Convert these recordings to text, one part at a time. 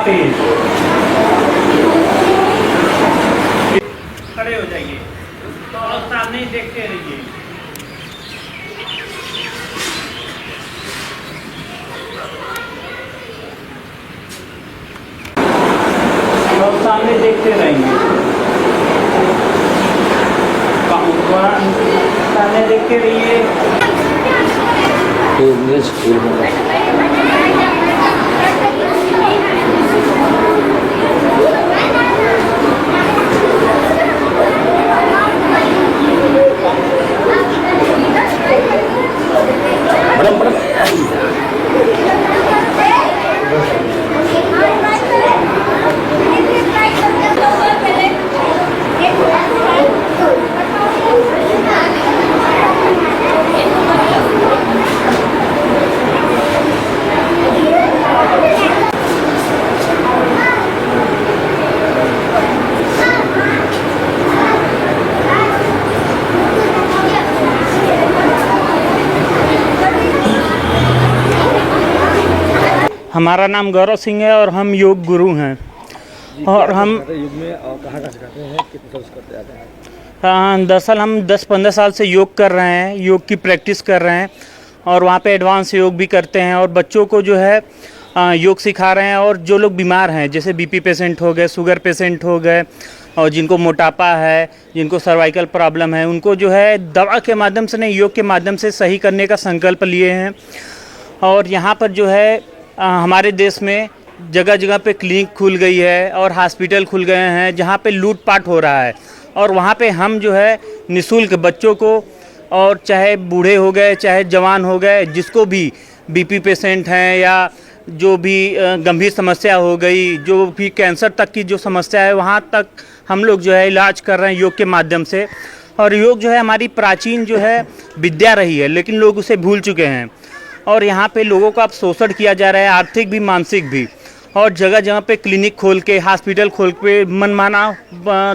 हाफिज। खड़े हो जाइए और सामने ही देखते रहिए। और सामने देखते रहेंगे। सामने देखते रहिए। हमारा नाम गौरव सिंह है और हम योग गुरु हैं। और हम योग में कहाँ सिखाते हैं, कितने साल से करते आते हैं? दरअसल हम 10-15 साल से योग कर रहे हैं, योग की प्रैक्टिस कर रहे हैं और वहाँ पे एडवांस योग भी करते हैं और बच्चों को जो है योग सिखा रहे हैं। और जो लोग बीमार हैं, जैसे बीपी पेशेंट हो गए, शुगर पेशेंट हो गए और जिनको मोटापा है, जिनको सर्वाइकल प्रॉब्लम है, उनको जो है दवा के माध्यम से नहीं, योग के माध्यम से सही करने का संकल्प लिए हैं। और यहाँ पर जो है हमारे देश में जगह जगह पे क्लिनिक खुल गई है और हॉस्पिटल खुल गए हैं जहाँ पे लूटपाट हो रहा है। और वहाँ पे हम जो है निःशुल्क बच्चों को, और चाहे बूढ़े हो गए चाहे जवान हो गए, जिसको भी बीपी पेशेंट हैं या जो भी गंभीर समस्या हो गई, जो भी कैंसर तक की जो समस्या है, वहाँ तक हम लोग जो है इलाज कर रहे हैं योग के माध्यम से। और योग जो है हमारी प्राचीन जो है विद्या रही है, लेकिन लोग उसे भूल चुके हैं। और यहाँ पे लोगों का अब शोषण किया जा रहा है, आर्थिक भी मानसिक भी। और जगह जगह पे क्लिनिक खोल के, हॉस्पिटल खोल के मनमाना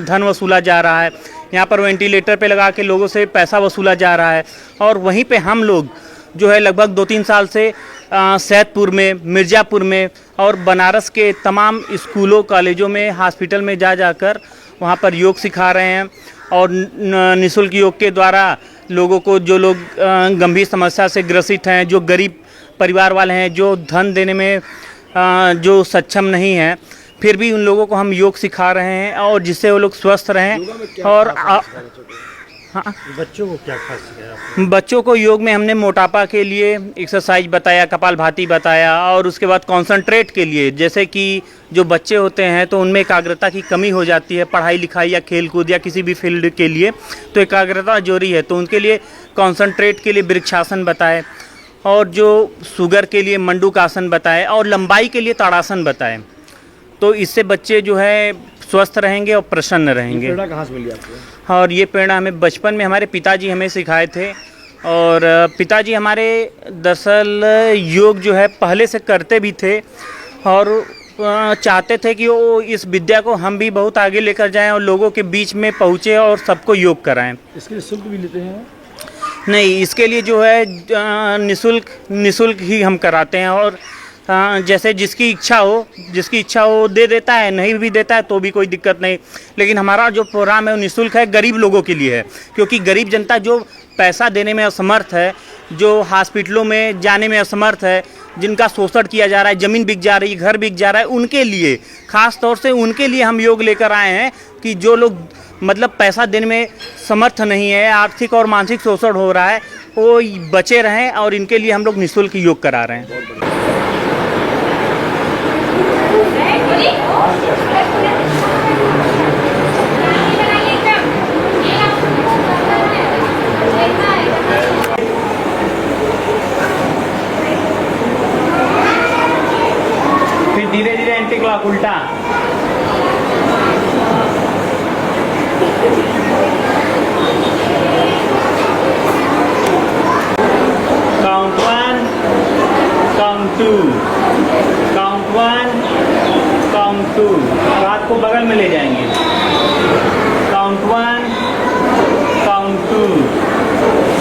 धन वसूला जा रहा है। यहाँ पर वेंटिलेटर पे लगा के लोगों से पैसा वसूला जा रहा है। और वहीं पे हम लोग जो है लगभग 2-3 साल से सैदपुर में, मिर्ज़ापुर में और बनारस के तमाम स्कूलों, कॉलेजों में, हॉस्पिटल में जाकर वहाँ पर योग सिखा रहे हैं। और निःशुल्क योग के द्वारा लोगों को, जो लोग गंभीर समस्या से ग्रसित हैं, जो गरीब परिवार वाले हैं, जो धन देने में जो सक्षम नहीं हैं, फिर भी उन लोगों को हम योग सिखा रहे हैं और जिससे वो लोग स्वस्थ रहें। और हाँ, बच्चों को क्या खास सिखाया? बच्चों को योग में हमने मोटापा के लिए एक्सरसाइज बताया, कपालभाति बताया, और उसके बाद कॉन्संट्रेट के लिए, जैसे कि जो बच्चे होते हैं तो उनमें एकाग्रता की कमी हो जाती है पढ़ाई लिखाई या खेल कूद या किसी भी फील्ड के लिए, तो एकाग्रता जरूरी है, तो उनके लिए कॉन्संट्रेट के लिए वृक्षासन बताए, और जो शुगर के लिए मंडूकासन बताए, और लंबाई के लिए ताड़ासन बताए। तो इससे बच्चे जो है स्वस्थ रहेंगे और प्रसन्न रहेंगे। प्रेरणा कहाँ से मिली आपको? और ये प्रेरणा हमें बचपन में हमारे पिताजी हमें सिखाए थे। और पिताजी हमारे दरअसल योग जो है पहले से करते भी थे और चाहते थे कि वो इस विद्या को हम भी बहुत आगे लेकर जाएं और लोगों के बीच में पहुँचे और सबको योग कराएं। इसके लिए शुल्क भी लेते हैं? नहीं, इसके लिए जो है निःशुल्क ही हम कराते हैं। और जैसे जिसकी इच्छा हो दे देता है, नहीं भी देता है तो भी कोई दिक्कत नहीं। लेकिन हमारा जो प्रोग्राम है वो निःशुल्क है, गरीब लोगों के लिए है, क्योंकि गरीब जनता जो पैसा देने में असमर्थ है, जो हॉस्पिटलों में जाने में असमर्थ है, जिनका शोषण किया जा रहा है, ज़मीन बिक जा रही है, घर बिक जा रहा है, उनके लिए, ख़ास तौर से उनके लिए हम योग लेकर आए हैं कि जो लोग मतलब पैसा देने में समर्थ नहीं है, आर्थिक और मानसिक शोषण हो रहा है, वो बचे रहें, और इनके लिए हम लोग निःशुल्क योग करा रहे हैं। फिर धीरे धीरे एंटी क्लॉक उल्टा। Count 1, count 2, count 1, count 2। हाथ को बगल में ले जाएंगे। Count 1, count 2,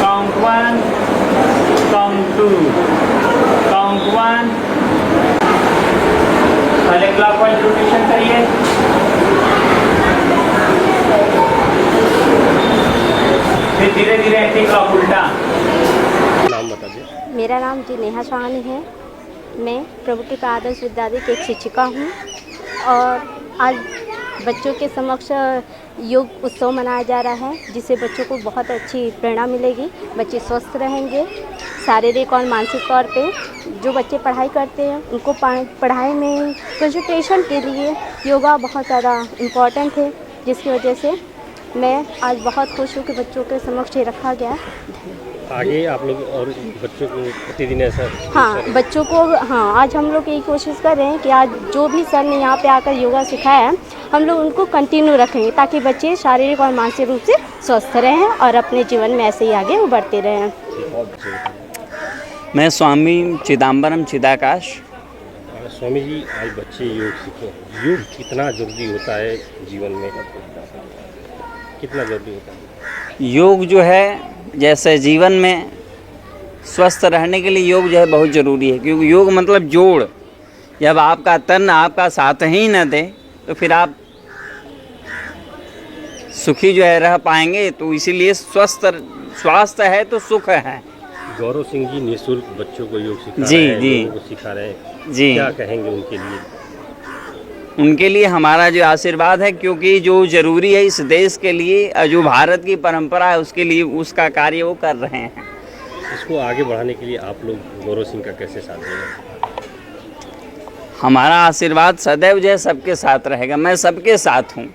count 1, count 2, count 1। पहले क्लॉकवाइज रोटेशन करिए। फिर धीरे धीरे एंटी क्लॉक उल्टा। नाम बता दीजिए। मेरा नाम जी नेहा सहानी है। मैं प्रभु कृपा आदर्श विद्यालय की एक शिक्षिका हूँ और आज बच्चों के समक्ष योग उत्सव मनाया जा रहा है, जिससे बच्चों को बहुत अच्छी प्रेरणा मिलेगी। बच्चे स्वस्थ रहेंगे शारीरिक और मानसिक तौर पे। जो बच्चे पढ़ाई करते हैं उनको पढ़ाई में कंसंट्रेशन के लिए योगा बहुत ज़्यादा इम्पॉर्टेंट है, जिसकी वजह से मैं आज बहुत खुश हूँ कि बच्चों के समक्ष ये रखा गया। आगे आप लोग और बच्चों को प्रतिदिन ऐसा हाँ, बच्चों को आज हम लोग यही कोशिश कर रहे हैं कि आज जो भी सर ने यहाँ पे आकर योगा सिखाया है, हम लोग उनको कंटिन्यू रखेंगे ताकि बच्चे शारीरिक और मानसिक रूप से स्वस्थ रहें और अपने जीवन में ऐसे ही आगे उभरते रहें। मैं स्वामी चिदम्बरम चिदाकाश। स्वामी जी, आज बच्चे योग सीखे। योग कितना जरूरी होता है जीवन में, कितना जरूरी होता है? योग जो है जैसे जीवन में स्वस्थ रहने के लिए योग जो है बहुत ज़रूरी है, क्योंकि योग मतलब जोड़। जब आपका तन आपका साथ ही न दे तो फिर आप सुखी जो है रह पाएंगे। तो इसीलिए स्वास्थ्य है तो सुख है। गौरव सिंह जी निःशुल्क बच्चों को योग सिखा जी, रहे हैं, जी। लोगों को सिखा रहे हैं। जी, क्या कहेंगे उनके लिए? उनके लिए हमारा जो आशीर्वाद है, क्योंकि जो ज़रूरी है इस देश के लिए और जो भारत की परंपरा है उसके लिए उसका कार्य वो कर रहे हैं। इसको आगे बढ़ाने के लिए आप लोग गौरव सिंह का कैसे साथ देंगे? हमारा आशीर्वाद सदैव जो है सबके साथ रहेगा। मैं सबके साथ हूँ।